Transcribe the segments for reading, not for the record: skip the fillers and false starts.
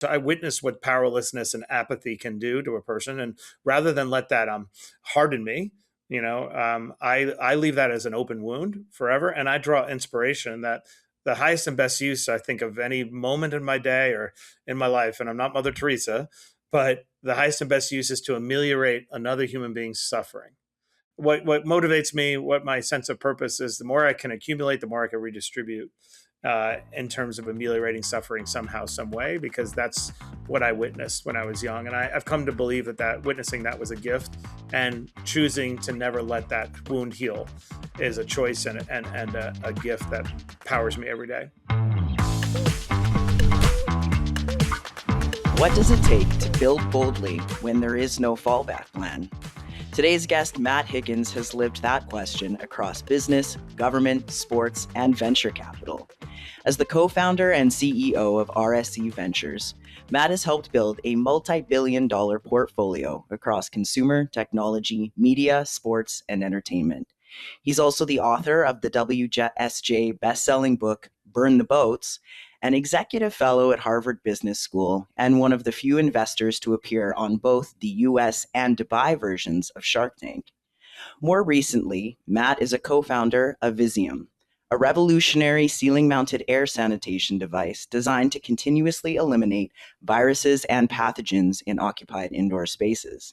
So I witnessed what powerlessness and apathy can do to a person, and rather than let that harden me, I leave that as an open wound forever, and I draw inspiration that the highest and best use, I think, of any moment in my day or in my life, and I'm not Mother Teresa, but the highest and best use is to ameliorate another human being's suffering. What motivates me, what my sense of purpose is, the more I can accumulate, the more I can redistribute in terms of ameliorating suffering somehow, some way, because that's what I witnessed when I was young. And I've come to believe that witnessing that was a gift, and choosing to never let that wound heal is a choice and a gift that powers me every day. What does it take to build boldly when there is no fallback plan? Today's guest, Matt Higgins, has lived that question across business, government, sports, and venture capital. As the co-founder and CEO of RSE Ventures, Matt has helped build a multi-billion-dollar portfolio across consumer, technology, media, sports, and entertainment. He's also the author of the WSJ best-selling book, Burn the Boats, an executive fellow at Harvard Business School, and one of the few investors to appear on both the US and Dubai versions of Shark Tank. More recently, Matt is a co-founder of Izyum, a revolutionary ceiling-mounted air sanitation device designed to continuously eliminate viruses and pathogens in occupied indoor spaces.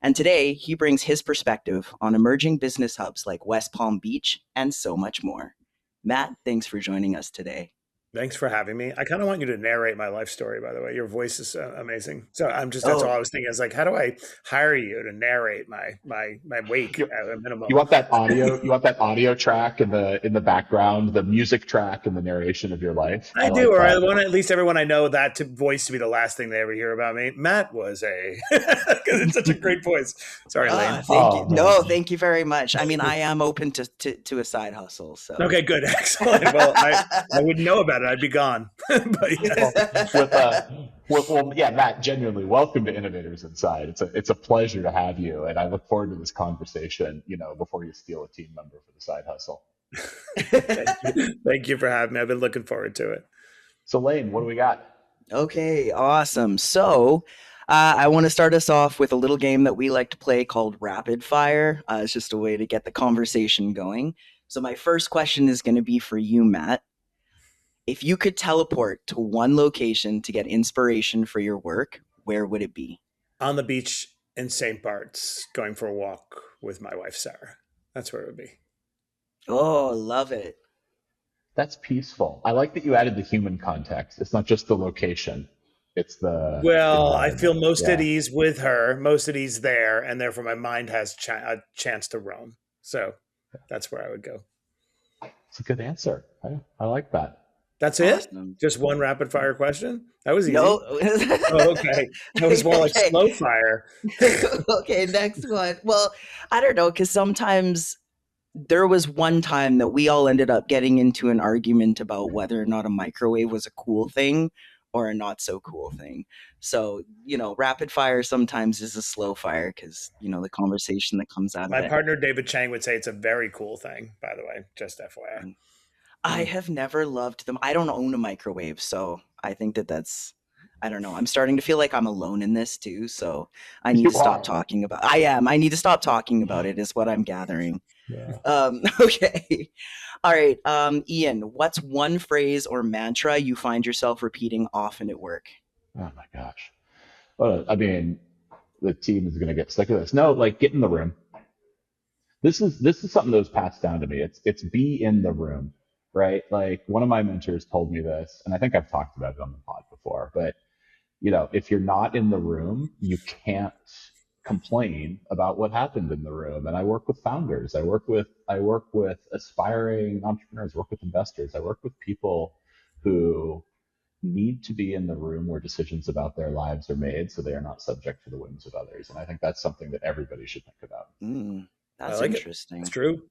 And today, he brings his perspective on emerging business hubs like West Palm Beach and so much more. Matt, thanks for joining us today. Thanks for having me. I kind of want you to narrate my life story, by the way. Your voice is amazing. So that's all I was thinking, is like, how do I hire you to narrate my wake at a minimum? You want that audio track in the background, the music track and the narration of your life. I do, or I want at least everyone I know that voice to be the last thing they ever hear about me. Matt was because it's such a great voice. Sorry, Lane. Thank you. No, thank you very much. I mean, I am open to a side hustle. So okay, good, excellent. Well, I wouldn't know about it. I'd be gone. But yeah, Matt, genuinely, welcome to Innovators Inside. It's a pleasure to have you, and I look forward to this conversation. Before you steal a team member for the side hustle. Thank you for having me. I've been looking forward to it. So, Lane, what do we got? Okay, awesome. So, I want to start us off with a little game that we like to play called Rapid Fire. It's just a way to get the conversation going. So, my first question is going to be for you, Matt. If you could teleport to one location to get inspiration for your work, where would it be? On the beach in St. Bart's, going for a walk with my wife, Sarah. That's where it would be. Oh, love it. That's peaceful. I like that you added the human context. It's not just the location. It's the... Well, I feel most at ease with her, most at ease there, and therefore my mind has a chance to roam. So that's where I would go. It's a good answer. I like that. That's awesome. It? Just one rapid fire question? That was easy. No. Oh, okay. That was more like slow fire. Okay, next one. Well, I don't know, because sometimes there was one time that we all ended up getting into an argument about whether or not a microwave was a cool thing or a not so cool thing. So, rapid fire sometimes is a slow fire because, the conversation that comes out of it. My partner, David Chang, would say it's a very cool thing, by the way, just FYI. I have never loved them. I don't own a microwave, so I think that's, I don't know. I'm starting to feel like I'm alone in this too, so I need to stop talking about. I need to stop talking about it, is what I'm gathering. Yeah. Okay. All right. Ian, what's one phrase or mantra you find yourself repeating often at work? Oh my gosh. Well, I mean, the team is going to get sick of this. No, like, get in the room. This is something that was passed down to me. It's be in the room. Right? Like, one of my mentors told me this, and I think I've talked about it on the pod before, but if you're not in the room, you can't complain about what happened in the room. And I work with founders. I work with aspiring entrepreneurs, work with investors. I work with people who need to be in the room where decisions about their lives are made so they are not subject to the whims of others. And I think that's something that everybody should think about. That's interesting. It's true.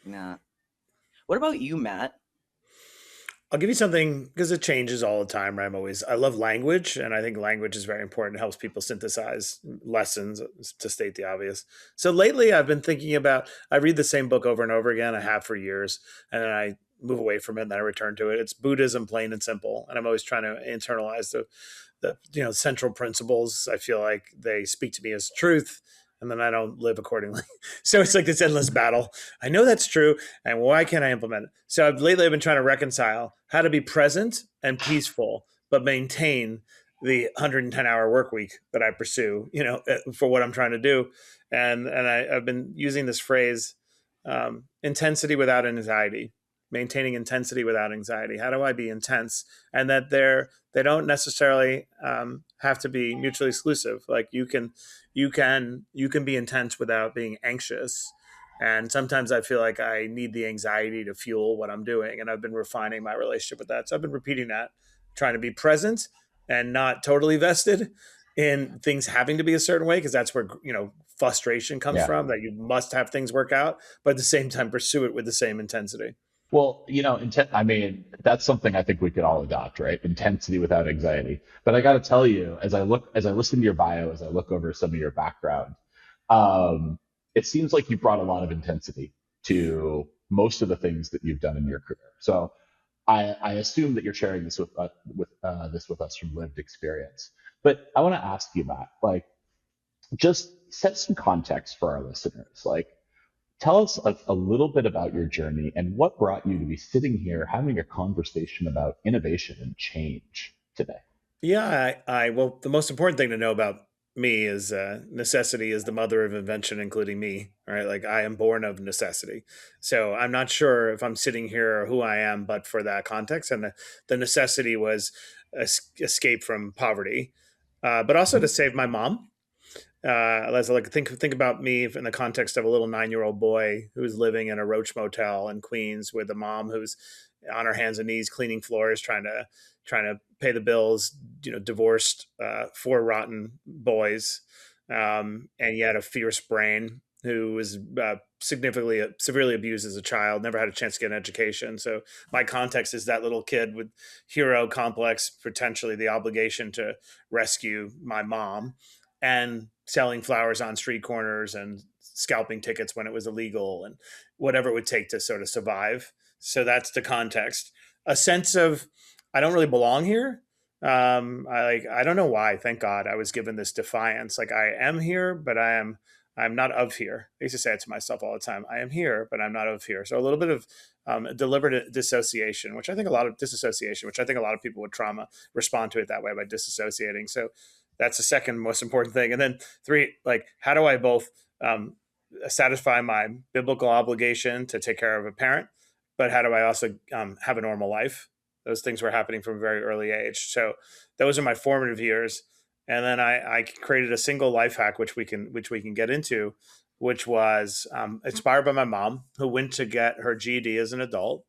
Yeah. What about you, Matt? I'll give you something, because it changes all the time, right? I love language, and I think language is very important. It helps people synthesize lessons, to state the obvious. So lately I've been thinking about, I read the same book over and over again. I have for years. And then move away from it, and then I return to it. It's Buddhism, plain and simple, and I'm always trying to internalize the central principles. I feel like they speak to me as truth, and then I don't live accordingly. So it's like this endless battle. I know that's true, and why can't I implement it? So lately I've been trying to reconcile how to be present and peaceful, but maintain the 110-hour work week that I pursue, for what I'm trying to do. And I've been using this phrase, intensity without anxiety, maintaining intensity without anxiety. How do I be intense? And that they don't necessarily have to be mutually exclusive. Like you can be intense without being anxious. And sometimes I feel like I need the anxiety to fuel what I'm doing. And I've been refining my relationship with that. So I've been repeating that, trying to be present and not totally vested in things having to be a certain way, because that's where frustration comes Yeah. from, that you must have things work out, but at the same time pursue it with the same intensity. Well, I mean, that's something I think we could all adopt, right? Intensity without anxiety. But I got to tell you, as I listen to your bio, as I look over some of your background, um, it seems like you brought a lot of intensity to most of the things that you've done in your career. So I assume that you're sharing this with us from lived experience. But I want to ask you, Matt, like, just set some context for our listeners. Like, tell us a little bit about your journey and what brought you to be sitting here having a conversation about innovation and change today. Yeah, well, the most important thing to know about me is necessity is the mother of invention, including me. All right, like I am born of necessity. So I'm not sure if I'm sitting here or who I am, but for that context, and the necessity was escape from poverty, but also to save my mom. As I like think about me in the context of a little 9-year-old boy who's living in a roach motel in Queens with a mom who's on her hands and knees cleaning floors, trying to pay the bills. Divorced, 4 rotten boys, and yet a fierce brain who was significantly severely abused as a child, never had a chance to get an education. So my context is that little kid with hero complex, potentially the obligation to rescue my mom, and selling flowers on street corners and scalping tickets when it was illegal and whatever it would take to sort of survive. So that's the context. A sense of I don't really belong here. I don't know why. Thank God I was given this defiance. Like I am here, but I'm not of here. I used to say it to myself all the time. I am here, but I'm not of here. So a little bit of deliberate disassociation, which I think a lot of people with trauma respond to it that way, by disassociating. So that's the second most important thing. And then 3, like, how do I both satisfy my biblical obligation to take care of a parent, but how do I also have a normal life? Those things were happening from a very early age. So those are my formative years. And then I created a single life hack, which we can get into, which was inspired by my mom, who went to get her GED as an adult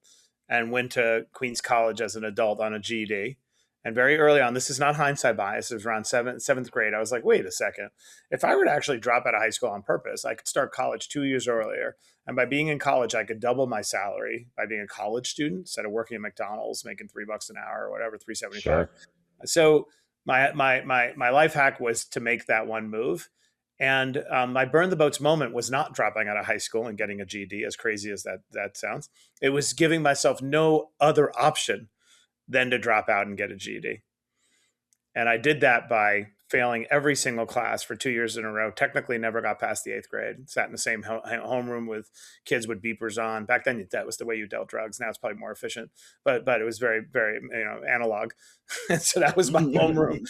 and went to Queens College as an adult on a GED. And very early on, this is not hindsight bias, it was around seventh grade. I was like, wait a second. If I were to actually drop out of high school on purpose, I could start college 2 years earlier. And by being in college, I could double my salary by being a college student instead of working at McDonald's, making $3 an hour or whatever, 3.75. Sure. So my life hack was to make that one move. And my burn the boats moment was not dropping out of high school and getting a GED, as crazy as that sounds. It was giving myself no other option than to drop out and get a GED. And I did that by failing every single class for 2 years in a row. Technically never got past the 8th grade. Sat in the same homeroom with kids with beepers on. Back then, that was the way you dealt drugs. Now it's probably more efficient, but it was very, very, analog. So that was my homeroom.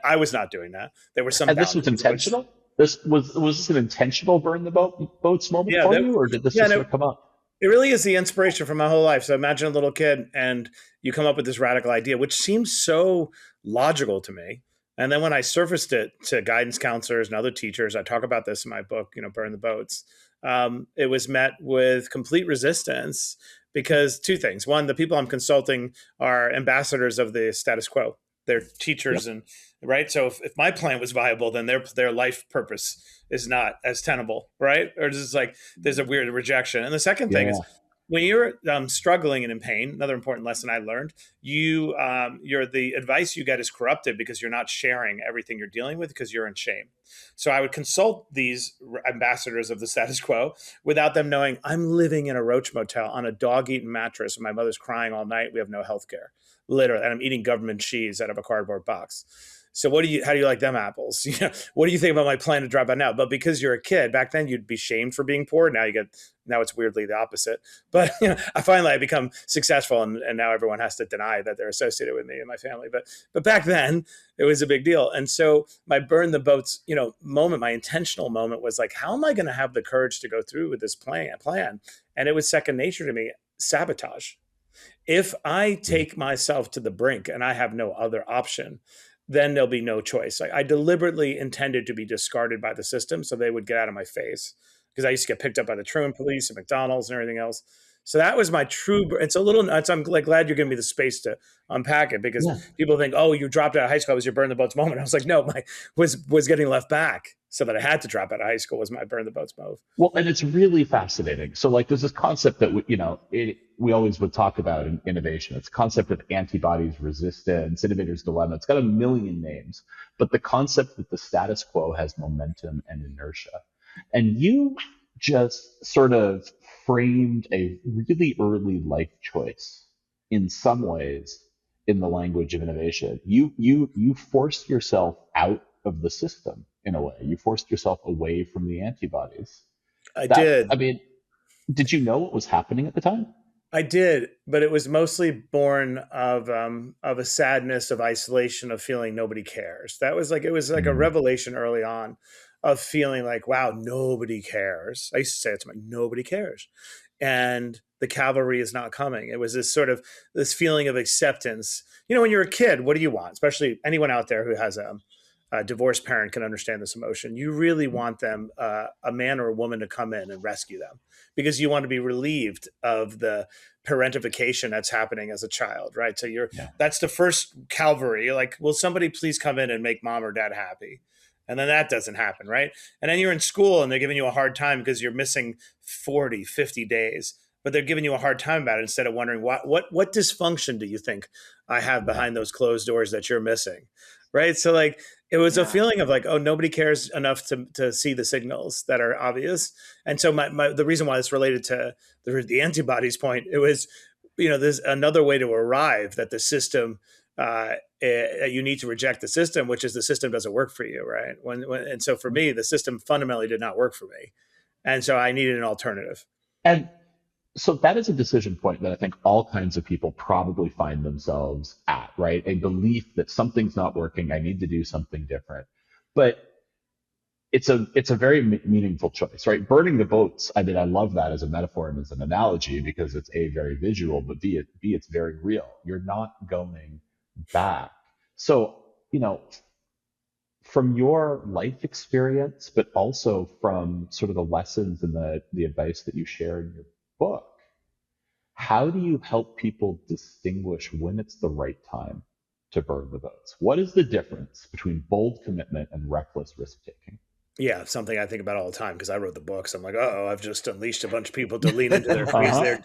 I was not doing that. There were some And this was boundaries, intentional? Was this an intentional burn the boats moment yeah, for you, or did this just sort of come up? it really is the inspiration for my whole life. So imagine a little kid and you come up with this radical idea, which seems so logical to me. And then when I surfaced it to guidance counselors and other teachers, I talk about this in my book, Burn the Boats. It was met with complete resistance because 2 things. One, the people I'm consulting are ambassadors of the status quo. They're teachers, Yep. and right. So if my plan was viable, then their life purpose is not as tenable, right? Or just like there's a weird rejection. And the second thing is Yeah. when you're struggling and in pain, another important lesson I learned, you're the advice you get is corrupted because you're not sharing everything you're dealing with because you're in shame. So I would consult these ambassadors of the status quo without them knowing I'm living in a roach motel on a dog-eaten mattress and my mother's crying all night. We have no health care, literally, and I'm eating government cheese out of a cardboard box. So how do you like them apples? What do you think about my plan to drop out now? But because you're a kid, back then you'd be shamed for being poor. Now it's weirdly the opposite. But I finally I become successful, and now everyone has to deny that they're associated with me and my family. But back then it was a big deal. And so my burn the boats, moment, my intentional moment was like, how am I going to have the courage to go through with this plan? And it was second nature to me, sabotage. If I take myself to the brink and I have no other option, then there'll be no choice. I deliberately intended to be discarded by the system so they would get out of my face because I used to get picked up by the truant police and McDonald's and everything else. So that was my true. It's a little nuts. I'm glad you're giving me the space to unpack it because Yeah. people think, oh, you dropped out of high school. It was your burn the boats moment. I was like, no, my was getting left back so that I had to drop out of high school was my burn the boats move. Well, and it's really fascinating. So, like, there's this concept that we always would talk about in innovation. It's the concept of antibodies resistance, innovator's dilemma. It's got a million names, but the concept that the status quo has momentum and inertia. And you just sort of framed a really early life choice in some ways in the language of innovation. You forced yourself out of the system in a way. You forced yourself away from the antibodies. I That, did. I mean, did you know what was happening at the time? I did, but it was mostly born of a sadness, of isolation, of feeling nobody cares. It was like a Mm, revelation early on of feeling like, wow, nobody cares. I used to say it to my nobody cares. And the cavalry is not coming. It was this sort of this feeling of acceptance. When you're a kid, what do you want? Especially anyone out there who has a divorced parent can understand this emotion. You really want them, a man or a woman, to come in and rescue them because you want to be relieved of the parentification that's happening as a child, right? So yeah. that's the first cavalry. You're like, will somebody please come in and make mom or dad happy? And then that doesn't happen, right? And then you're in school and they're giving you a hard time because you're missing 40, 50 days, but they're giving you a hard time about it instead of wondering what dysfunction do you think I have Yeah. behind those closed doors that you're missing, right? So like it was a Yeah. feeling of like, oh, nobody cares enough to see the signals that are obvious. And so the reason why it's related to the antibodies point, it was, there's another way to arrive that the system, you need to reject the system, which is the system doesn't work for you, right? And so for me, the system fundamentally did not work for me. And so I needed an alternative. And so that is a decision point that I think all kinds of people probably find themselves at, right? A belief that something's not working, I need to do something different. But it's a very meaningful choice, right? Burning the boats. I mean, I love that as a metaphor and as an analogy because it's a very visual, but b it's very real. You're not going back. So from your life experience, but also from sort of the lessons and the advice that you share in your book, how do you help people distinguish when it's the right time to burn the boats? What is the difference between bold commitment and reckless risk taking? Yeah, something I think about all the time because I wrote the books. I'm like, oh, I've just unleashed a bunch of people to lean into Uh-huh.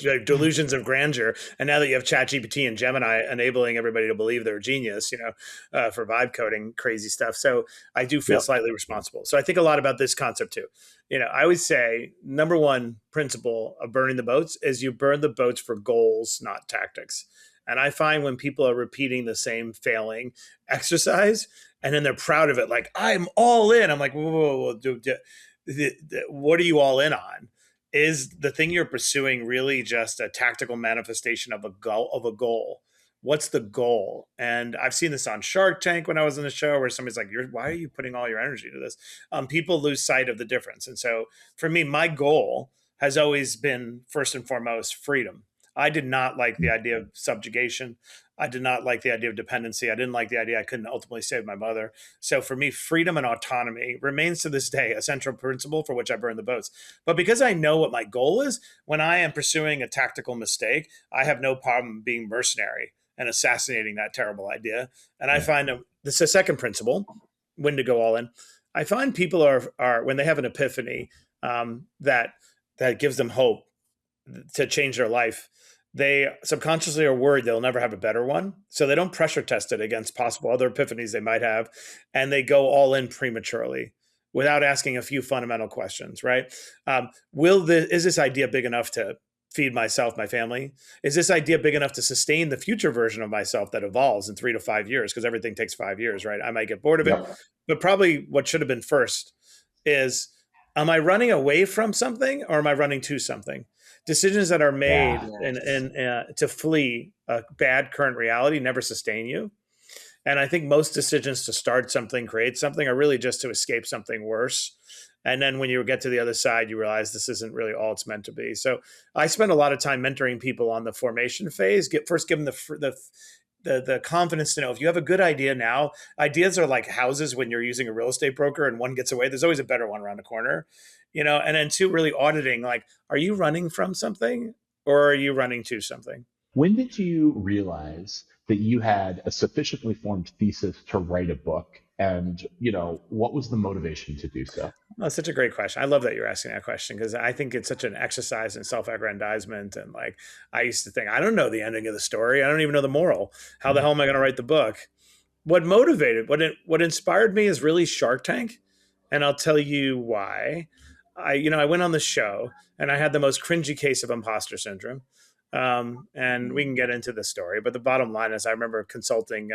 their delusions of grandeur. And now that you have ChatGPT and Gemini enabling everybody to believe they're a genius, for vibe coding, crazy stuff. So I do feel Yep. slightly responsible. So I think a lot about this concept too. I always say number one principle of burning the boats is you burn the boats for goals, not tactics. And I find when people are repeating the same failing exercise, and then they're proud of it, like I'm all in. I'm like, whoa, whoa, whoa, what are you all in on? Is the thing you're pursuing really just a tactical manifestation of a goal? What's the goal? And I've seen this on Shark Tank when I was in the show, where somebody's like, why are you putting all your energy to this?" People lose sight of the difference, and so for me, my goal has always been first and foremost freedom. I did not like the idea of subjugation. I did not like the idea of dependency. I didn't like the idea I couldn't ultimately save my mother. So for me, freedom and autonomy remains to this day a central principle for which I burn the boats. But because I know what my goal is, when I am pursuing a tactical mistake, I have no problem being mercenary and assassinating that terrible idea. And I Yeah. find this is a second principle, when to go all in. I find people are when they have an epiphany, that gives them hope, to change their life, they subconsciously are worried they'll never have a better one. So they don't pressure test it against possible other epiphanies they might have. And they go all in prematurely without asking a few fundamental questions, right? Is this idea big enough to feed myself, my family? Is this idea big enough to sustain the future version of myself that evolves in 3 to 5 years? Because everything takes 5 years, right? I might get bored of it. Yep. But probably what should have been first is, am I running away from something or am I running to something? Decisions that are made Yeah. to flee a bad current reality never sustain you. And I think most decisions to start something, create something, are really just to escape something worse. And then when you get to the other side, you realize this isn't really all it's meant to be. So I spend a lot of time mentoring people on the formation phase. First give them the confidence to know, if you have a good idea now, ideas are like houses when you're using a real estate broker and one gets away, there's always a better one around the corner, and then two, really auditing, like, are you running from something or are you running to something? When did you realize that you had a sufficiently formed thesis to write a book? And, what was the motivation to do so? Oh, that's such a great question. I love that you're asking that question, because I think it's such an exercise in self-aggrandizement. And like, I used to think, I don't know the ending of the story. I don't even know the moral. How the hell am I going to write the book? What inspired me is really Shark Tank. And I'll tell you why. I went on the show and I had the most cringy case of imposter syndrome. And we can get into the story, but the bottom line is, I remember consulting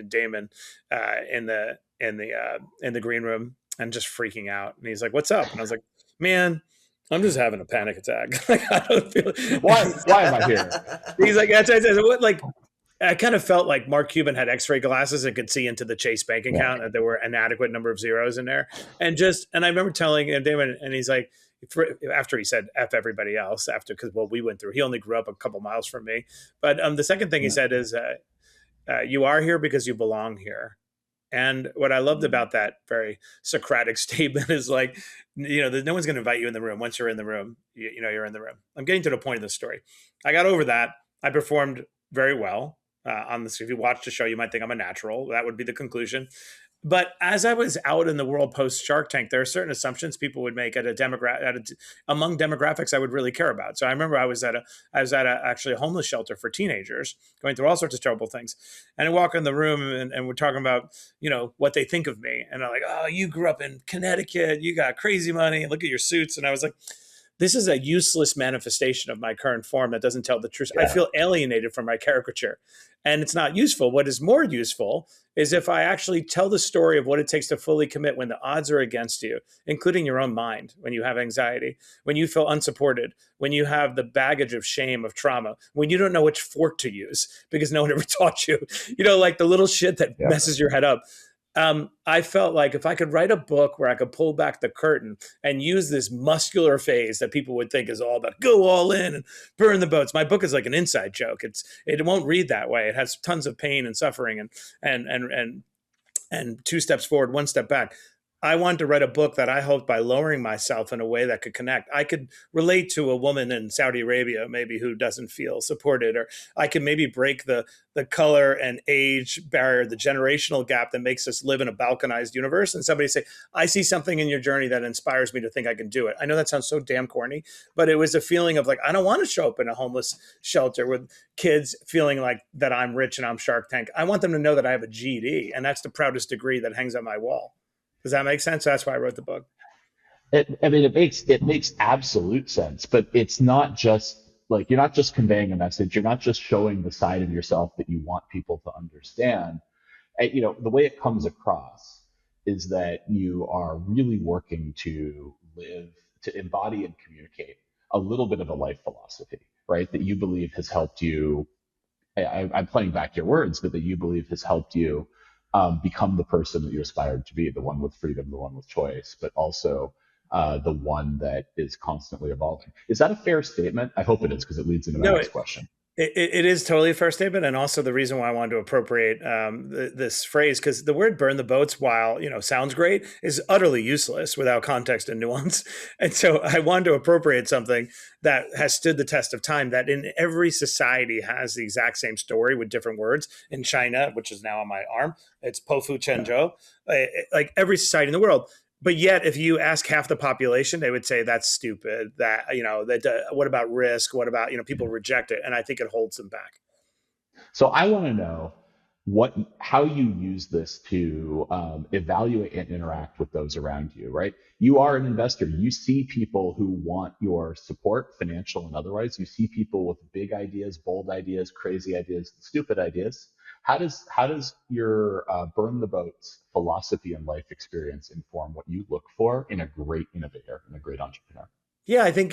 Damon in the green room and just freaking out. And he's like, "What's up?" And I was like, "Man, I'm just having a panic attack. Like, I don't feel Why am I here?" He's like, "What?" Like, I kind of felt like Mark Cuban had X-ray glasses and could see into the Chase bank account, and there were an adequate number of zeros in there. And I remember telling Damon, and he's like, after he said F everybody else, because what we went through, he only grew up a couple miles from me. But the second thing he said is, you are here because you belong here. And what I loved about that very Socratic statement is, like, no one's going to invite you in the room. Once you're in the room, you're in the room. I'm getting to the point of the story. I got over that. I performed very well on this. If you watch the show, you might think I'm a natural. That would be the conclusion. But as I was out in the world post Shark Tank, there are certain assumptions people would make among demographics I would really care about. So I remember I was at actually a homeless shelter for teenagers going through all sorts of terrible things. And I walk in the room and we're talking about, what they think of me. And I'm like, "Oh, you grew up in Connecticut. You got crazy money. Look at your suits." And I was like, this is a useless manifestation of my current form that doesn't tell the truth. Yeah. I feel alienated from my caricature, and it's not useful. What is more useful is if I actually tell the story of what it takes to fully commit when the odds are against you, including your own mind, when you have anxiety, when you feel unsupported, when you have the baggage of shame, of trauma, when you don't know which fork to use because no one ever taught you, like the little shit that messes your head up. I felt like if I could write a book where I could pull back the curtain and use this muscular phase that people would think is all about go all in and burn the boats. My book is like an inside joke. It won't read that way. It has tons of pain and suffering and 2 steps forward, 1 step back. I wanted to write a book that I hoped, by lowering myself in a way that could connect, I could relate to a woman in Saudi Arabia, maybe, who doesn't feel supported, or I could maybe break the color and age barrier, the generational gap that makes us live in a balkanized universe. And somebody say, "I see something in your journey that inspires me to think I can do it." I know that sounds so damn corny, but it was a feeling of like, I don't want to show up in a homeless shelter with kids feeling like that I'm rich and I'm Shark Tank. I want them to know that I have a GED, and that's the proudest degree that hangs on my wall. Does that make sense? That's why I wrote the book. It makes absolute sense, but it's not just like, you're not just conveying a message. You're not just showing the side of yourself that you want people to understand. The way it comes across is that you are really working to embody and communicate a little bit of a life philosophy, right? That you believe has helped you. I'm playing back your words, but that you believe has helped you become the person that you aspired to be, the one with freedom, the one with choice, but also the one that is constantly evolving. Is that a fair statement? I hope it is, because it leads into my next question. It is totally a fair statement, and also the reason why I wanted to appropriate this phrase, because the word "burn the boats," while sounds great, is utterly useless without context and nuance. And so I wanted to appropriate something that has stood the test of time, that in every society has the exact same story with different words. In China, which is now on my arm, it's Pofu Chenzhou. Like every society in the world. But yet, if you ask half the population, they would say that's stupid. That that what about risk? What about people reject it, and I think it holds them back. So I want to know how you use this to evaluate and interact with those around you, right? You are an investor. You see people who want your support, financial and otherwise. You see people with big ideas, bold ideas, crazy ideas, stupid ideas. How does your burn the boats philosophy and life experience inform what you look for in a great innovator and a great entrepreneur? Yeah, I think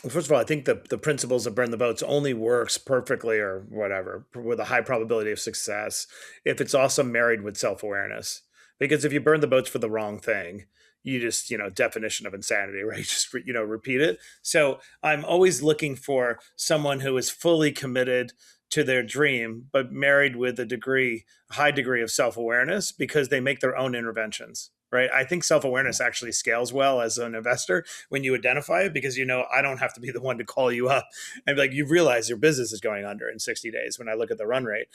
first of all, I think the principles of burn the boats only works perfectly or whatever with a high probability of success if it's also married with self awareness. Because if you burn the boats for the wrong thing, you just definition of insanity, right? Just repeat it. So I'm always looking for someone who is fully committed to their dream, but married with a high degree of self awareness because they make their own interventions. Right. I think self Yeah. awareness actually scales well as an investor when you identify it because I don't have to be the one to call you up and be like, you realize your business is going under in 60 days when I look at the run rate.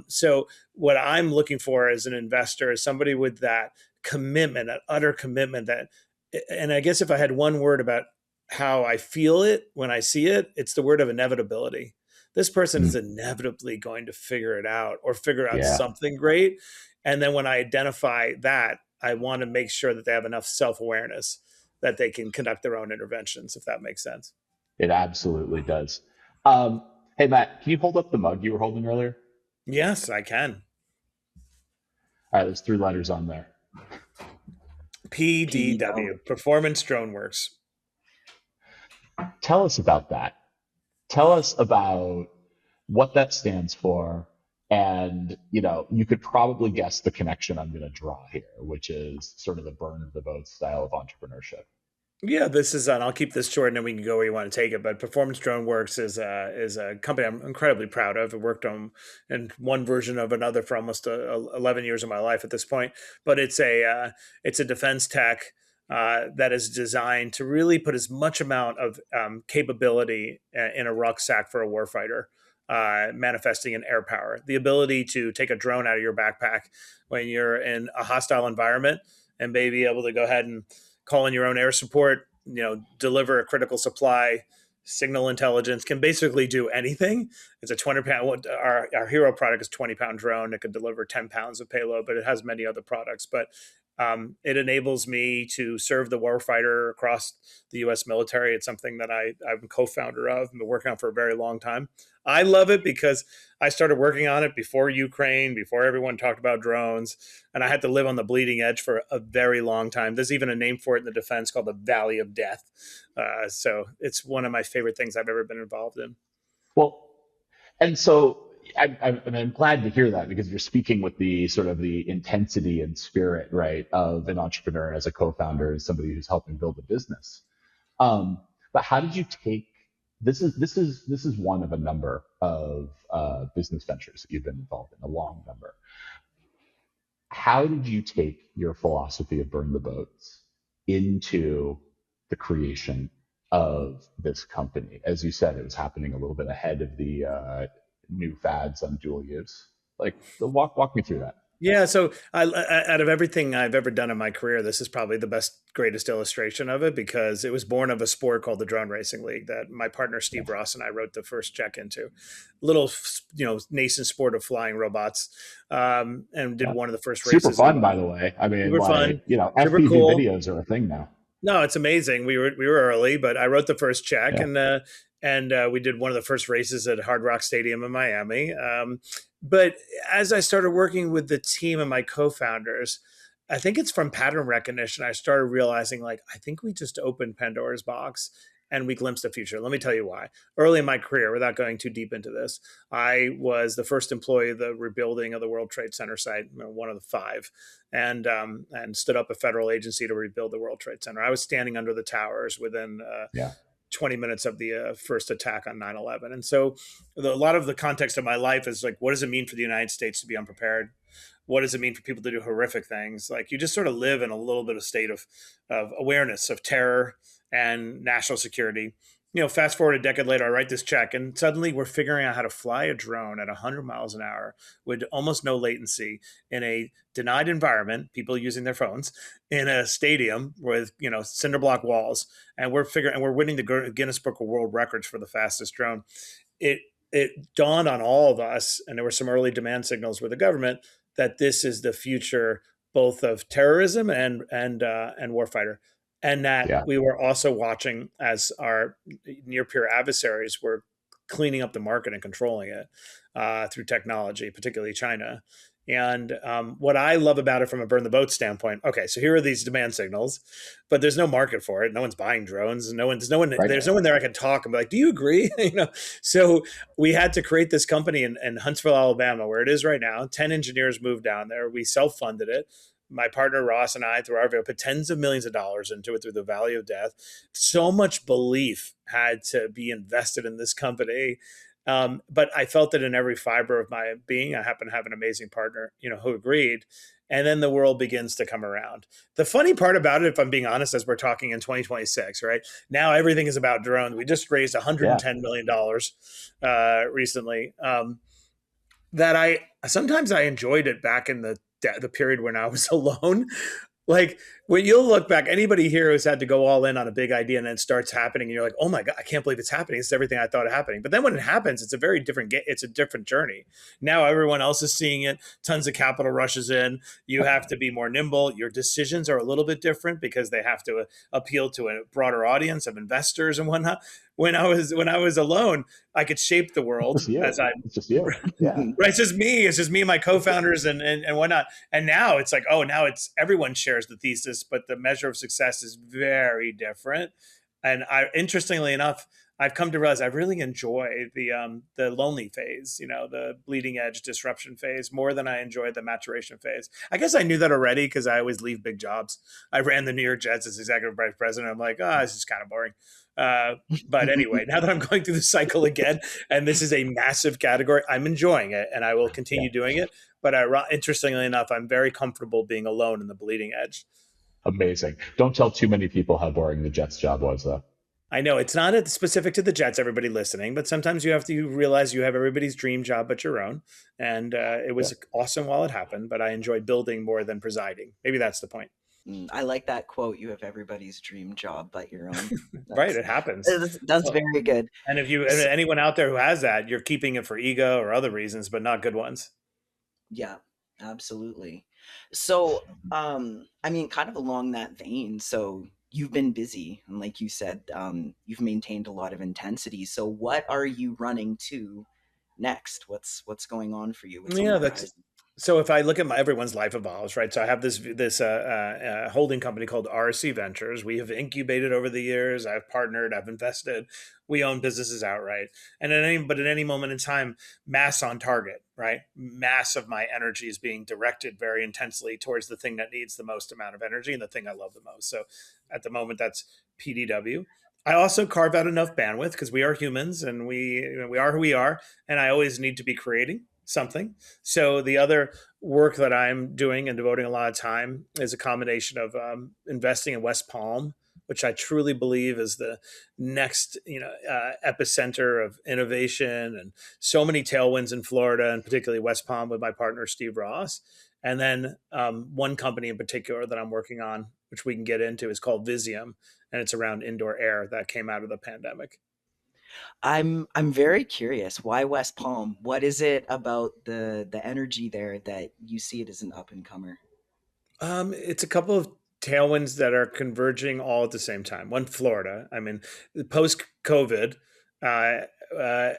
So what I'm looking for as an investor is somebody with that commitment, that utter commitment and I guess if I had one word about how I feel it when I see it, it's the word of inevitability. This person is Mm. inevitably going to figure it out or figure out Yeah, something great. And then when I identify that, I want to make sure that they have enough self awareness that they can conduct their own interventions, if that makes sense. it absolutely does. Um, hey, Matt, can you hold up the mug you were holding earlier? Yes, I can. All right, there's three letters on there. PDW. PDW, Performance Drone Works. Tell us about that. Tell us about what that stands for. And, you could probably guess the connection I'm going to draw here, which is sort of the burn the boat style of entrepreneurship. Yeah, this is, and I'll keep this short, and then we can go where you want to take it. But Performance Drone Works is a company I'm incredibly proud of. I worked on in one version of another for almost 11 years of my life at this point. But it's a defense tech that is designed to really put as much amount of capability in a rucksack for a warfighter. Manifesting in air power, the ability to take a drone out of your backpack when you're in a hostile environment and be able to go ahead and call in your own air support, deliver a critical supply, signal intelligence, can basically do anything. It's a 20-pound, our hero product is 20-pound drone. It could deliver 10 pounds of payload, but it has many other products. But it enables me to serve the warfighter across the U.S. military. It's something that I'm a co-founder of and been working on for a very long time. I love it because I started working on it before Ukraine, before everyone talked about drones, and I had to live on the bleeding edge for a very long time. There's even a name for it in the defense called the Valley of Death. So it's one of my favorite things I've ever been involved in. Well, and so I'm glad to hear that because you're speaking with the sort of the intensity and spirit, right, of an entrepreneur as a co-founder, as somebody who's helping build a business. But how did you take this is one of a number of business ventures that you've been involved in, a long number. How did you take your philosophy of burn the boats into the creation of this company? As you said, it was happening a little bit ahead of the new fads on dual use. Like, walk me through that. Yeah, so out of everything I've ever done in my career, this is probably the best, greatest illustration of it because it was born of a sport called the Drone Racing League that my partner Yeah, Steve Ross and I wrote the first check into. Little, nascent sport of flying robots, and did yeah. one of the first Super races in fun, by the way. I mean, super fun, like, super FPV cool. videos are a thing now. No, it's amazing. We were early, but I wrote the first check, Yeah. and we did one of the first races at Hard Rock Stadium in Miami. But as I started working with the team and my co-founders, I think it's from pattern recognition. I started realizing, like, I think we just opened Pandora's box and we glimpsed the future. Let me tell you why. Early in my career, without going too deep into this, I was the first employee of the rebuilding of the World Trade Center site, one of the five, and stood up a federal agency to rebuild the World Trade Center. I was standing under the towers within Yeah. 20 minutes of the first attack on 9/11. And so a lot of the context of my life is like, what does it mean for the United States to be unprepared? What does it mean for people to do horrific things? Like, you just sort of live in a little bit of state of awareness of terror and national security. fast forward a decade later, I write this check, and suddenly we're figuring out how to fly a drone at 100 miles an hour with almost no latency in a denied environment, people using their phones in a stadium with cinder block walls, and we're winning the Guinness Book of World Records for the fastest drone. It dawned on all of us, and there were some early demand signals with the government that this is the future, both of terrorism and warfighter, and that Yeah. we were also watching as our near peer adversaries were cleaning up the market and controlling it through technology, particularly China. And what I love about it from a burn the boat standpoint, okay, so here are these demand signals, but there's no market for it. No one's buying drones. Right. There's no one there I can talk and be like, do you agree? So we had to create this company in Huntsville, Alabama, where it is right now. 10 engineers moved down there. We self-funded it. My partner Ross and I, through our put tens of millions of dollars into it through the Valley of Death. So much belief had to be invested in this company. But I felt it in every fiber of my being. I happen to have an amazing partner, who agreed. And then the world begins to come around. The funny part about it, if I'm being honest, as we're talking in 2026, right now, everything is about drones. We just raised Yeah. $110 million recently. That sometimes I enjoyed it back in the period when I was alone. Like when you'll look back, anybody here who's had to go all in on a big idea and then it starts happening, and you're like, "Oh my god, I can't believe it's happening! It's everything I thought it happening." But then when it happens, it's a very different. It's a different journey. Now everyone else is seeing it. Tons of capital rushes in. You have to be more nimble. Your decisions are a little bit different because they have to appeal to a broader audience of investors and whatnot. When I was alone, I could shape the world Just you. as I It's just you. Yeah. right. It's just me. It's just me and my co-founders and whatnot. And now it's like, oh, now it's everyone shares the thesis, but the measure of success is very different. And interestingly enough, I've come to realize I really enjoy the lonely phase, the bleeding edge disruption phase more than I enjoy the maturation phase. I guess I knew that already because I always leave big jobs. I ran the New York Jets as executive vice president. I'm like, this is kind of boring. Uh, but anyway, now that I'm going through the cycle again, and this is a massive category, I'm enjoying it, and I will Yeah. continue doing it. But interestingly enough, I'm very comfortable being alone in the bleeding edge. Amazing. Don't tell too many people how boring the Jets job was, though. I know it's not specific to the Jets, everybody listening, but sometimes you have to realize you have everybody's dream job but your own. And it Yeah. was awesome while it happened, but I enjoyed building more than presiding. Maybe that's the point. I like that quote. You have everybody's dream job but your own. Right. That's It happens. that's Well, very good. and if S- anyone out there who has that, you're keeping it for ego or other reasons, but not good ones. Yeah, absolutely. So, I mean, kind of along that vein, so you've been busy, and like you said, you've maintained a lot of intensity. So, what are you running to next? What's going on for you? What's on Yeah, the that's horizon? so. If I look at everyone's life evolves, right? So I have this holding company called RSE Ventures. We have incubated over the years. I've partnered. I've invested. We own businesses outright. And at any moment in time, mass on target, right? Mass of my energy is being directed very intensely towards the thing that needs the most amount of energy and the thing I love the most. So at the moment, that's PDW. I also carve out enough bandwidth because we are humans and we are who we are, and I always need to be creating something. So the other work that I'm doing and devoting a lot of time is a combination of investing in West Palm, which I truly believe is the next, epicenter of innovation and so many tailwinds in Florida, and particularly West Palm with my partner Steve Ross. And then one company in particular that I'm working on, which we can get into, is called Izyum, and it's around indoor air that came out of the pandemic. I'm very curious. Why West Palm? What is it about the energy there that you see it as an up and comer? It's a couple of tailwinds that are converging all at the same time. One, Florida. I mean, post COVID, uh,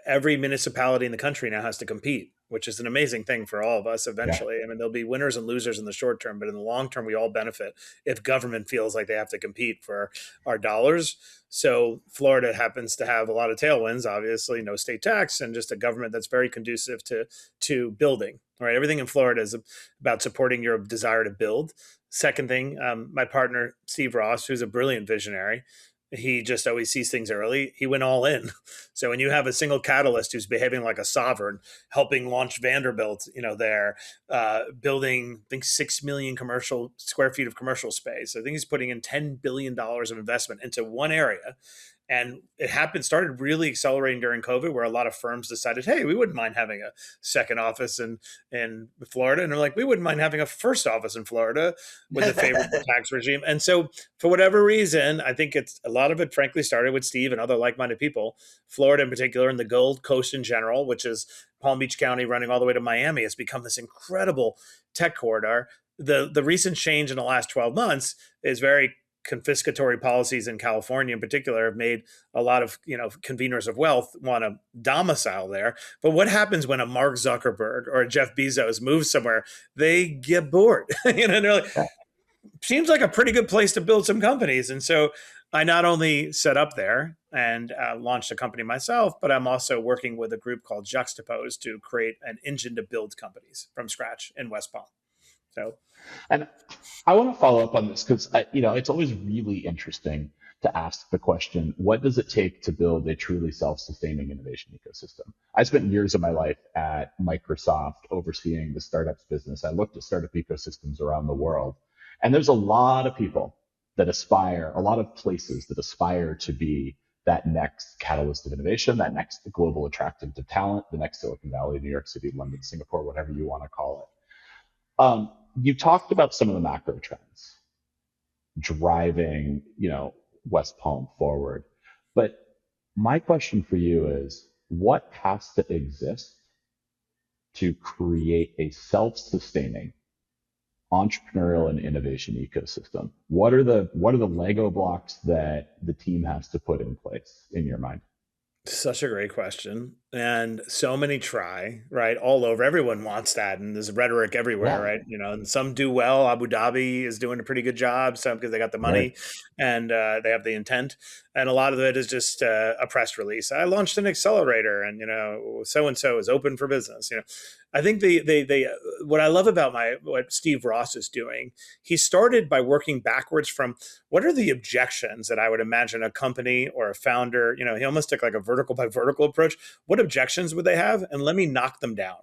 every municipality in the country now has to compete, which is an amazing thing for all of us Yeah. eventually. I mean, there'll be winners and losers in the short term, but in the long term, we all benefit if government feels like they have to compete for our dollars. So Florida happens to have a lot of tailwinds, obviously, no state tax and just a government that's very conducive to building. Right, everything in Florida is about supporting your desire to build. Second thing, my partner Steve Ross, who's a brilliant visionary, he just always sees things early. He went all in. So when you have a single catalyst who's behaving like a sovereign, helping launch Vanderbilt, there, building, I think 6 million commercial square feet of commercial space. I think he's putting in $10 billion of investment into one area. And it started really accelerating during COVID, where a lot of firms decided, hey, we wouldn't mind having a second office in Florida. And they're like, we wouldn't mind having a first office in Florida with a favorable tax regime. And so for whatever reason, I think it's a lot of it, frankly, started with Steve and other like-minded people, Florida in particular, and the Gold Coast in general, which is Palm Beach County running all the way to Miami, has become this incredible tech corridor. The recent change in the last 12 months is very confiscatory policies in California in particular have made a lot of conveners of wealth want to domicile there. But what happens when a Mark Zuckerberg or a Jeff Bezos moves somewhere? They get bored. They're like, Yeah. seems like a pretty good place to build some companies. And so I not only set up there and launched a company myself, but I'm also working with a group called Juxtapose to create an engine to build companies from scratch in West Palm. So, And I want to follow up on this because it's always really interesting to ask the question, what does it take to build a truly self-sustaining innovation ecosystem? I spent years of my life at Microsoft overseeing the startups business. I looked at startup ecosystems around the world, and there's a lot of people that aspire, a lot of places that aspire to be that next catalyst of innovation, that next global attractant of talent, the next Silicon Valley, New York City, London, Singapore, whatever you want to call it. You talked about some of the macro trends driving, West Palm forward. But my question for you is, what has to exist to create a self-sustaining entrepreneurial and innovation ecosystem? What are the Lego blocks that the team has to put in place in your mind? such a great question. And so many try, right? All over. Everyone wants that. And there's rhetoric everywhere, Yeah, right? And some do well. Abu Dhabi is doing a pretty good job, some because they got the right. money and they have the intent. And a lot of it is just a press release. I launched an accelerator and, so and so is open for business. I think what I love about what Steve Ross is doing, he started by working backwards from what are the objections that I would imagine a company or a founder, he almost took like a vertical by vertical approach. What objections would they have? And let me knock them down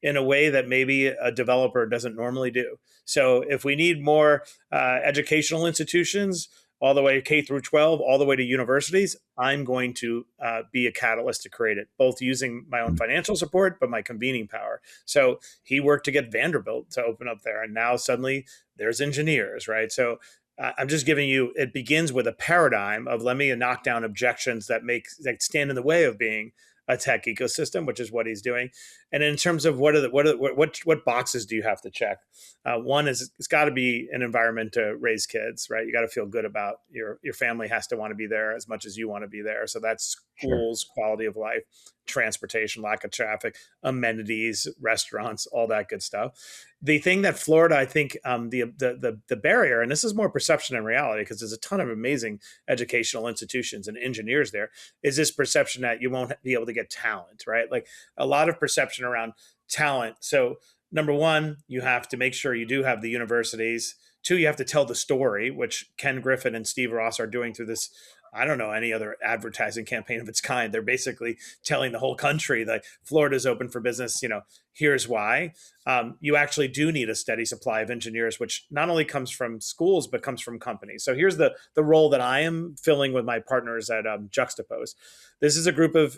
in a way that maybe a developer doesn't normally do. So if we need more educational institutions, all the way K through 12, all the way to universities, I'm going to be a catalyst to create it, both using my own financial support, but my convening power. So he worked to get Vanderbilt to open up there. And now suddenly there's engineers, right? So I'm just giving you, it begins with a paradigm of let me knock down objections that stand in the way of being a tech ecosystem, which is what he's doing. And in terms of what boxes do you have to check? One is it's got to be an environment to raise kids, right? You got to feel good about your family has to want to be there as much as you want to be there. So that's Sure. schools, quality of life, transportation, lack of traffic, amenities, restaurants, all that good stuff. The thing that Florida, I think, the barrier, and this is more perception and reality because there's a ton of amazing educational institutions and engineers there, is this perception that you won't be able to get talent, right? Like a lot of perception around talent. So number one, you have to make sure you do have the universities. Two, you have to tell the story, which Ken Griffin and Steve Ross are doing through this. I don't know any other advertising campaign of its kind. They're basically telling the whole country that Florida's open for business. Here's why. You actually do need a steady supply of engineers, which not only comes from schools, but comes from companies. So here's the role that I am filling with my partners at Juxtapose. This is a group of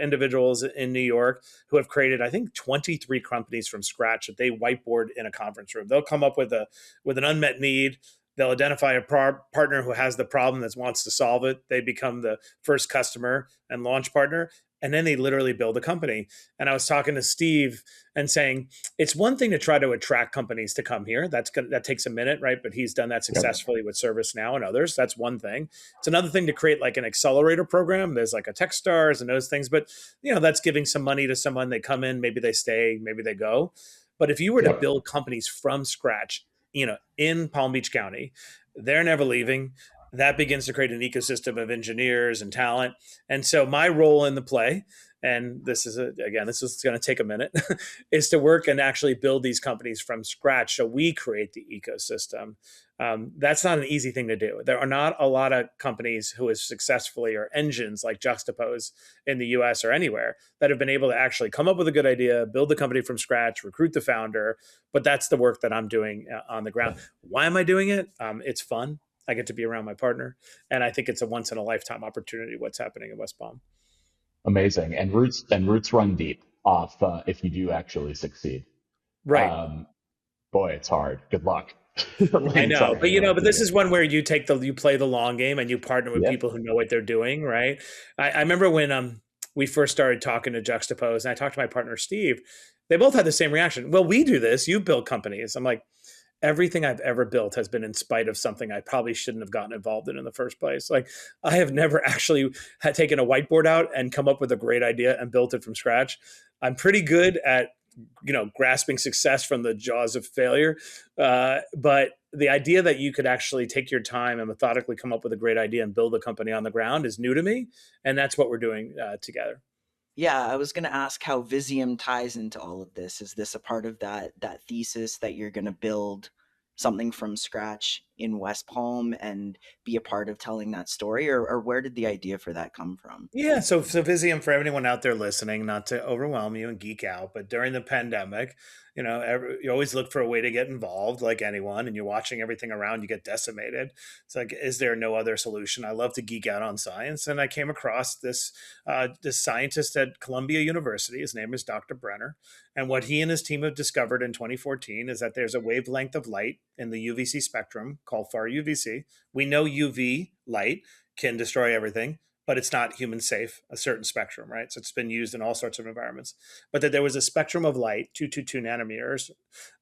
individuals in New York who have created, I think, 23 companies from scratch that they whiteboard in a conference room. They'll come up with an unmet need. They'll identify a partner who has the problem that wants to solve it. They become the first customer and launch partner. And then they literally build a company. And I was talking to Steve and saying, it's one thing to try to attract companies to come here. That takes a minute, right? But he's done that Yep. successfully with ServiceNow and others. That's one thing. It's another thing to create like an accelerator program. There's like a Techstars and those things. But, that's giving some money to someone. They come in, maybe they stay, maybe they go. But if you were to Yep. build companies from scratch, in Palm Beach County, they're never leaving. That begins to create an ecosystem of engineers and talent. And so my role in the play, and this is going to take a minute, is to work and actually build these companies from scratch. So we create the ecosystem. That's not an easy thing to do. There are not a lot of companies who have successfully, or engines like Juxtapose in the US or anywhere, that have been able to actually come up with a good idea, build the company from scratch, recruit the founder. But that's the work that I'm doing on the ground. Why am I doing it? It's fun. I get to be around my partner, and I think it's a once in a lifetime opportunity. What's happening in West Palm? Amazing. And roots run deep off if you do actually succeed. Right. Um, Boy, it's hard. Good luck. I Like, know, sorry but to interrupt but you this there. is one where you play the long game and you partner with Yep. people who know what they're doing, right? I remember when we first started talking to Juxtapose, and I talked to my partner Steve. They both had the same reaction. Well, we do this. You build companies. I'm like, everything I've ever built has been in spite of something I probably shouldn't have gotten involved in the first place. Like, I have never actually had taken a whiteboard out and come up with a great idea and built it from scratch. I'm pretty good at grasping success from the jaws of failure, but the idea that you could actually take your time and methodically come up with a great idea and build a company on the ground is new to me, and that's what we're doing together. Yeah, I was going to ask how Visium ties into all of this. Is this a part of that thesis that you're going to build something from scratch in West Palm and be a part of telling that story, or where did the idea for that come from? Yeah, so Visium, for anyone out there listening, not to overwhelm you and geek out, but during the pandemic, you always look for a way to get involved, like anyone, and you're watching everything around you get decimated. It's like, is there no other solution? I love to geek out on science, and I came across this scientist at Columbia University. His name is Dr. Brenner, and what he and his team have discovered in 2014 is that there's a wavelength of light in the UVC spectrum called far UVC. We know UV light can destroy everything, but it's not human safe, a certain spectrum, right? So it's been used in all sorts of environments. But that there was a spectrum of light, 222 nanometers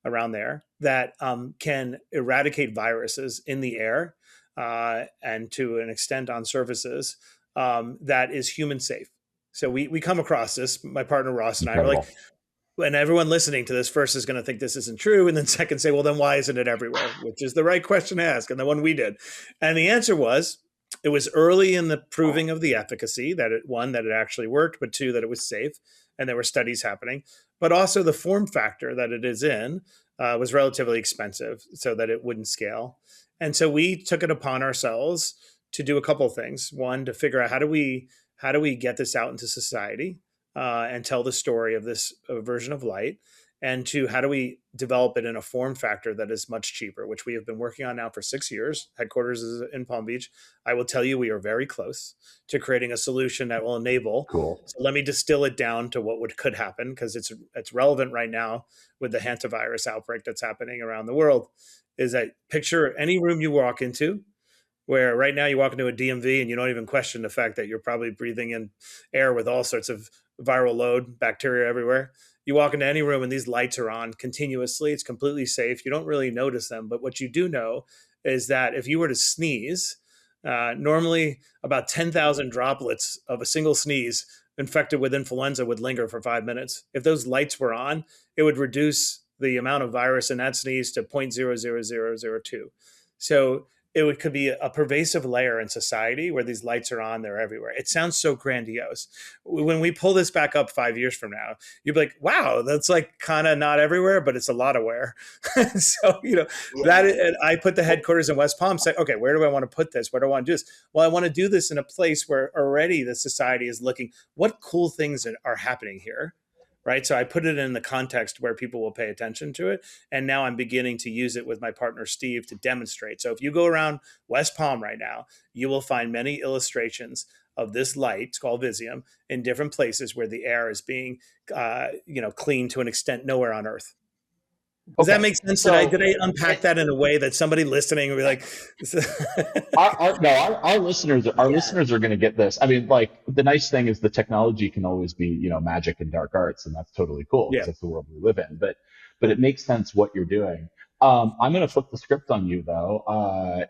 around there, that can eradicate viruses in the air and to an extent on surfaces that is human safe. So we come across this, my partner Ross and I were like, Incredible. and everyone listening to this first is going to think this isn't true, and then second say, well, then why isn't it everywhere? Which is the right question to ask, and the one we did. And the answer was, it was early in the proving of the efficacy, that that it actually worked, but two, that it was safe, and there were studies happening. But also the form factor that it is in was relatively expensive, so that it wouldn't scale. And so we took it upon ourselves to do a couple of things. One, to figure out how do we get this out into society and tell the story of this version of light. And two, how do we develop it in a form factor that is much cheaper, which we have been working on now for 6 years. Headquarters is in Palm Beach. I will tell you, we are very close to creating a solution that will enable. Cool. So let me distill it down to what could happen, because it's relevant right now with the hantavirus outbreak that's happening around the world. Is that, picture any room you walk into, where right now you walk into a DMV and you don't even question the fact that you're probably breathing in air with all sorts of viral load, bacteria everywhere. You walk into any room and these lights are on continuously. It's completely safe. You don't really notice them. But what you do know is that if you were to sneeze, normally about 10,000 droplets of a single sneeze infected with influenza would linger for 5 minutes. If those lights were on, it would reduce the amount of virus in that sneeze to 0.00002. So could be a pervasive layer in society where these lights are on, they're everywhere. It sounds so grandiose. When we pull this back up 5 years from now, you'll be like, wow, that's like kind of not everywhere, but it's a lot of where. So, Yeah. I put the headquarters in West Palm, say, okay, where do I want to put this? Where do I want to do this? Well, I want to do this in a place where already the society is looking, what cool things are happening here? Right. So I put it in the context where people will pay attention to it. And now I'm beginning to use it with my partner, Steve, to demonstrate. So if you go around West Palm right now, you will find many illustrations of this light, it's called Visium, in different places where the air is being, cleaned to an extent nowhere on Earth. Does that Okay. make sense? So Did I unpack that in a way that somebody listening will be like, our Yeah. listeners are going to get this. I mean, like, the nice thing is the technology can always be, magic and dark arts, and that's totally cool yeah, because that's the world we live in. But it makes sense what you're doing. I'm going to flip the script on you though.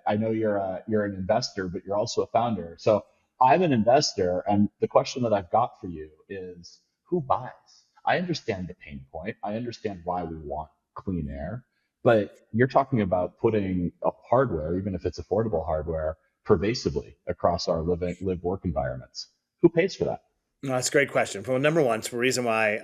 I know you're an investor, but you're also a founder. So I'm an investor, and the question that I've got for you is, who buys? I understand the pain point. I understand why we want clean air, but you're talking about putting up hardware, even if it's affordable hardware, pervasively across our live work environments. Who pays for that? No, that's a great question. Well, number one, it's the reason why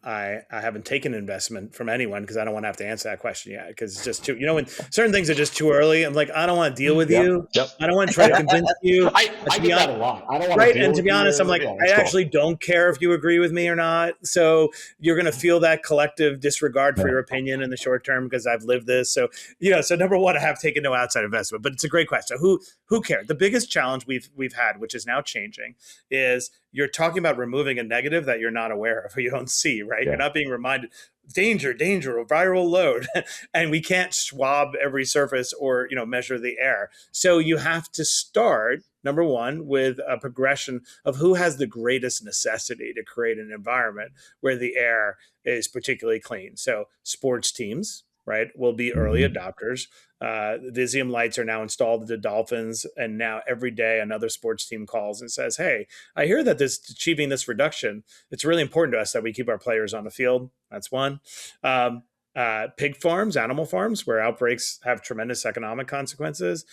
I haven't taken investment from anyone, because I don't want to have to answer that question yet. Because it's just too, when certain things are just too early, I'm like, I don't want to deal with Yep. you. Yep. I don't want to try to Yep. convince you. I To be get that honest, a lot. I don't want to right. deal And to with be honest, I'm you. like, Yeah, I that's cool. actually don't care if you agree with me or not. So you're going to feel that collective disregard for Yeah. your opinion in the short term, because I've lived this. So, so number one, I have taken no outside investment, but it's a great question. Who cares? The biggest challenge we've had, which is now changing, is you're talking about removing a negative that you're not aware of, or you don't see, right? You're Yeah. not being reminded, danger, a viral load. And we can't swab every surface or, measure the air. So you have to start, number one, with a progression of who has the greatest necessity to create an environment where the air is particularly clean. So sports teams, right, will be early Hmm. adopters. The Izyum lights are now installed at the Dolphins, and now every day another sports team calls and says, "Hey, I hear that this achieving this reduction, it's really important to us that we keep our players on the field." That's one. Um, Pig farms, animal farms, where outbreaks have tremendous economic consequences.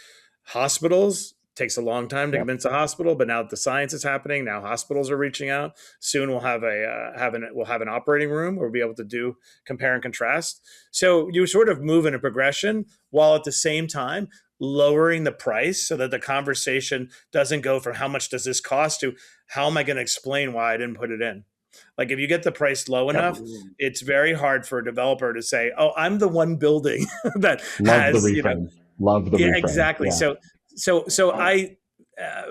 Hospitals, takes a long time to Yep. convince a hospital, but now that the science is happening, now hospitals are reaching out. Soon we'll have an operating room where we'll be able to do compare and contrast. So you sort of move in a progression, while at the same time lowering the price, so that the conversation doesn't go from how much does this cost to how am I going to explain why I didn't put it in. Like, if you get the price low Yep. enough, it's very hard for a developer to say, "Oh, I'm the one building that Love the has, reframe. Love the yeah, reframe. exactly." Yeah. So I,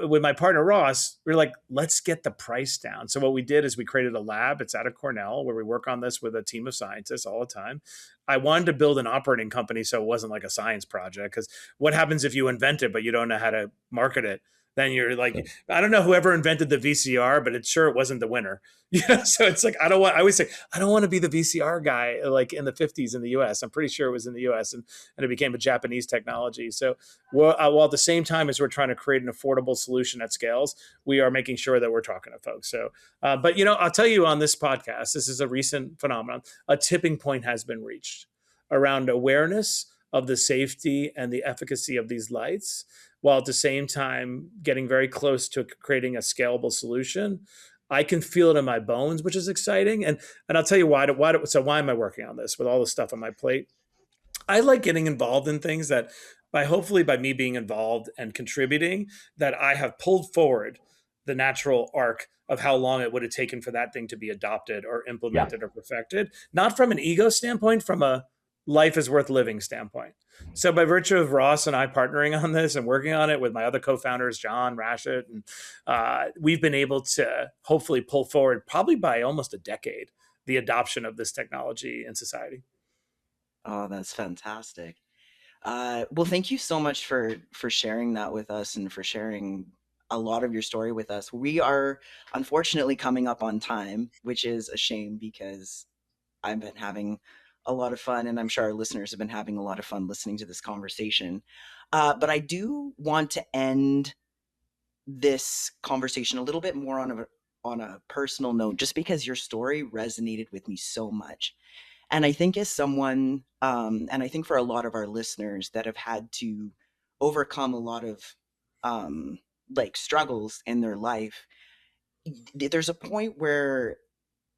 with my partner Ross, we are like, let's get the price down. So what we did is we created a lab. It's out of Cornell, where we work on this with a team of scientists all the time. I wanted to build an operating company, so it wasn't like a science project. Because what happens if you invent it but you don't know how to market it? Then you're Yeah. like, I don't know whoever invented the VCR, but it's sure it wasn't the winner. So it's like, I don't want. I always say, I don't want to be the VCR guy like in the 50s in the U.S. I'm pretty sure it was in the U.S. and it became a Japanese technology. So while at the same time as we're trying to create an affordable solution at scales, we are making sure that we're talking to folks. So, but I'll tell you, on this podcast, this is a recent phenomenon. A tipping point has been reached around awareness of the safety and the efficacy of these lights, while at the same time getting very close to creating a scalable solution. I can feel it in my bones, which is exciting. And I'll tell you why. So why am I working on this with all the stuff on my plate? I like getting involved in things that, hopefully by me being involved and contributing, that I have pulled forward the natural arc of how long it would have taken for that thing to be adopted or Yeah. implemented or perfected, not from an ego standpoint, from a life is worth living standpoint. So by virtue of Ross and I partnering on this and working on it with my other co-founders, John, Rashid, and we've been able to hopefully pull forward, probably by almost a decade, the adoption of this technology in society. Oh, that's fantastic. Well, thank you so much for sharing that with us and for sharing a lot of your story with us. We are unfortunately coming up on time, which is a shame because I've been having a lot of fun, and I'm sure our listeners have been having a lot of fun listening to this conversation. But I do want to end this conversation a little bit more on a personal note, just because your story resonated with me so much. And I think as someone, and I think for a lot of our listeners that have had to overcome a lot of like struggles in their life, there's a point where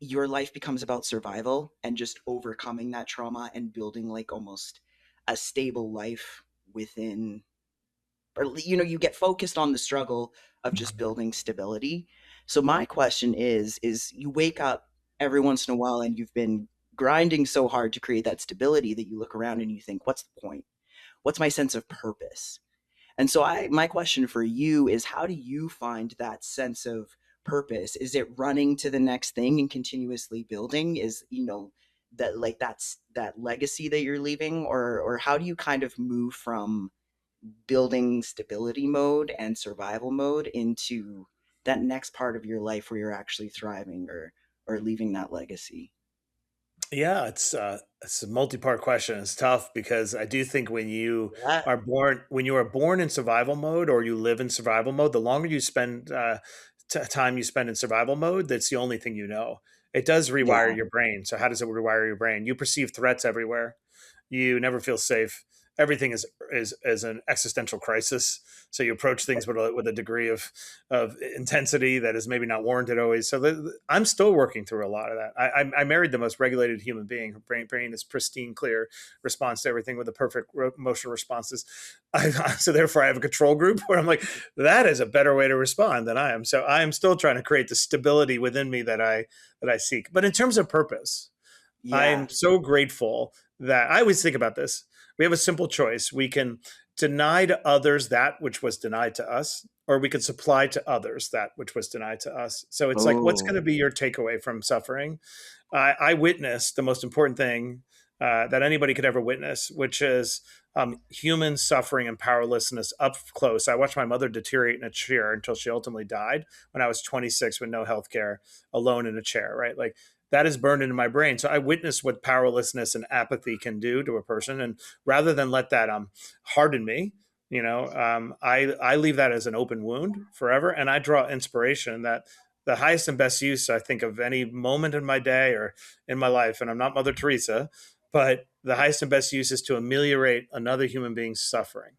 your life becomes about survival and just overcoming that trauma and building like almost a stable life within, or you get focused on the struggle of just building stability. So my question is you wake up every once in a while and you've been grinding so hard to create that stability that you look around and you think, what's the point? What's my sense of purpose? And so my question for you is, how do you find that sense of purpose? Is it running to the next thing and continuously building? Is, that like that's that legacy that you're leaving, or how do you kind of move from building stability mode and survival mode into that next part of your life where you're actually thriving or leaving that legacy? Yeah, it's a multi-part question. It's tough because I do think Yeah. when you are born in survival mode, or you live in survival mode, the longer you spend time you spend in survival mode, that's the only thing you know. It does rewire Yeah. your brain. So how does it rewire your brain? You perceive threats everywhere. You never feel safe. everything is an existential crisis. So you approach things with a degree of intensity that is maybe not warranted always. So I'm still working through a lot of that. I married the most regulated human being. Her brain is pristine, clear, responds to everything with the perfect emotional responses. So therefore, I have a control group where I'm like, that is a better way to respond than I am. So I am still trying to create the stability within me that I seek. But in terms of purpose, Yeah. I'm so grateful that I always think about this. We have a simple choice. We can deny to others that which was denied to us, or we could supply to others that which was denied to us. So it's like, what's going to Oh. be your takeaway from suffering? I witnessed the most important thing that anybody could ever witness, which is human suffering and powerlessness up close. I watched my mother deteriorate in a chair until she ultimately died when I was 26 with no health care, alone in a chair, right? Like that is burned into my brain. So I witnessed what powerlessness and apathy can do to a person. And rather than let that harden me, I leave that as an open wound forever. And I draw inspiration that the highest and best use, I think, of any moment in my day or in my life, and I'm not Mother Teresa, but the highest and best use is to ameliorate another human being's suffering,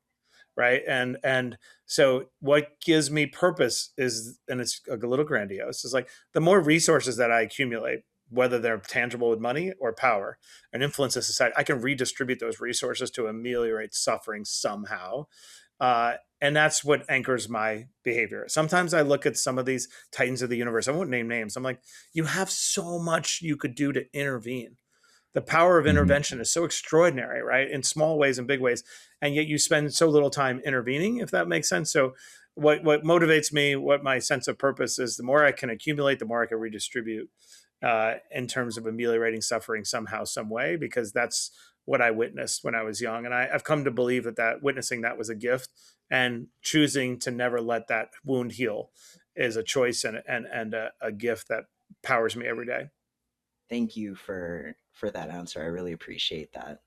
right? And so what gives me purpose is, and it's a little grandiose, is like the more resources that I accumulate, whether they're tangible with money or power and influence in society, I can redistribute those resources to ameliorate suffering somehow. And that's what anchors my behavior. Sometimes I look at some of these titans of the universe. I won't name names. I'm like, you have so much you could do to intervene. The power of Mhm. intervention is so extraordinary, right? In small ways and big ways. And yet you spend so little time intervening, if that makes sense. So what motivates me, what my sense of purpose is, the more I can accumulate, the more I can redistribute in terms of ameliorating suffering somehow, some way, because that's what I witnessed when I was young. And I've come to believe that witnessing that was a gift, and choosing to never let that wound heal is a choice and a gift that powers me every day. Thank you for that answer. I really appreciate that.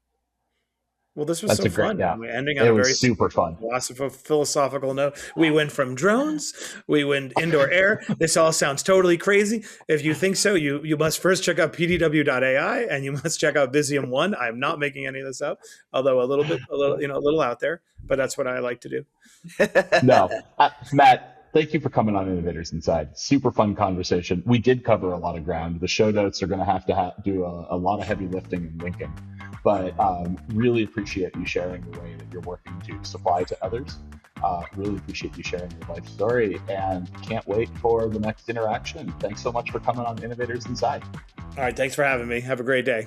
Well, this was That's so a great, fun. yeah. We're ending on It a was very super fun. philosophical note. We went from drones, we went indoor air. This all sounds totally crazy. If you think so, you must first check out pdw.ai and you must check out Izyum One. I'm not making any of this up, although a little out there, but that's what I like to do. No, Matt, thank you for coming on Innovators Inside. Super fun conversation. We did cover a lot of ground. The show notes are going to have to do a lot of heavy lifting and linking, but really appreciate you sharing the way that you're working to supply to others. Really appreciate you sharing your life story, and can't wait for the next interaction. Thanks so much for coming on Innovators Inside. All right, thanks for having me. Have a great day.